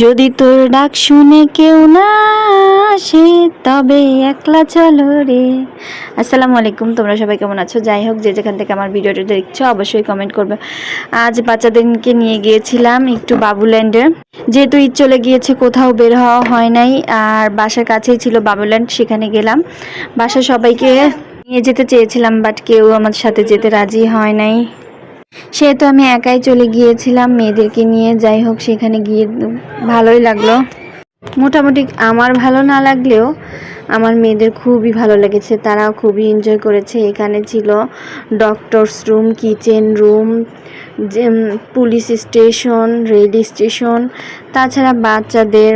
যদি তোর ডাক শুনে কেউ না আসে তবে একলা চলো রে। আসসালামু আলাইকুম, তোমরা সবাই কেমন আছো? যাই হোক, যে যেখান থেকে আমার ভিডিওটা দেখছো অবশ্যই কমেন্ট করবে। আজ বাচ্চাদেরকে নিয়ে গিয়েছিলাম একটু বাবুল্যান্ডে, যেহেতু ঈদ চলে গিয়েছে কোথাও বের হওয়া হয় নাই, আর বাসার কাছেই ছিল বাবুল্যান্ড, সেখানে গেলাম। বাসার সবাইকে নিয়ে যেতে চেয়েছিলাম, বাট কেউ আমার সাথে যেতে রাজি হয় নাই, সেহেতু আমি একাই চলে গিয়েছিলাম মেয়েদেরকে নিয়ে। যাই হোক, সেখানে গিয়ে ভালোই লাগলো। মোটামুটি আমার ভালো না লাগলেও আমার মেয়েদের খুবই ভালো লেগেছে, তারাও খুবই এনজয় করেছে। এখানে ছিল doctors room, kitchen room, police station, rail station, তাছাড়া বাচ্চাদের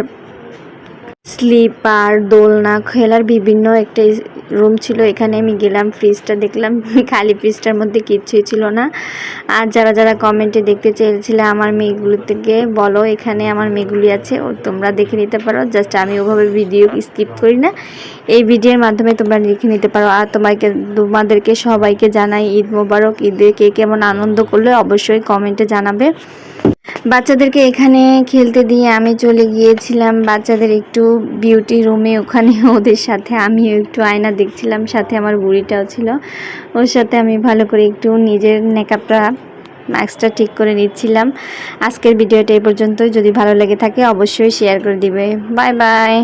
স্লিপার, দোলনা খেলার বিভিন্ন একটা রুম ছিল। এখানে আমি গেলাম, ফ্রিজটা দেখলাম, খালি ফ্রিজটার মধ্যে কিচ্ছুই ছিল না। আর যারা যারা কমেন্টে দেখতে চেয়েছিলে আমার মেয়েগুলো থেকে বলো, এখানে আমার মেয়েগুলি আছে, তোমরা দেখে নিতে পারো। জাস্ট আমি ওভাবে ভিডিও স্কিপ করি না, এই ভিডিওর মাধ্যমে তোমরা দেখে নিতে পারো। আর তোমাদেরকে সবাইকে জানাই ঈদ মোবারক। ঈদে কে কেমন আনন্দ করলে অবশ্যই কমেন্টে জানাবে। বাচ্চাদেরকে এখানে খেলতে দিয়ে আমি চলে গিয়েছিলাম বাচ্চাদের একটু বিউটি রুমে। ওখানে ওদের সাথে আমিও একটু আয়না দেখছিলাম, সাথে আমার বুড়িটাও ছিল, ওর সাথে আমি ভালো করে একটু নিজের মেকআপটা, মাস্কটা ঠিক করে নিচ্ছিলাম। আজকের ভিডিওটা এই পর্যন্তই। যদি ভালো লেগে থাকে অবশ্যই শেয়ার করে দিবে। Bye bye.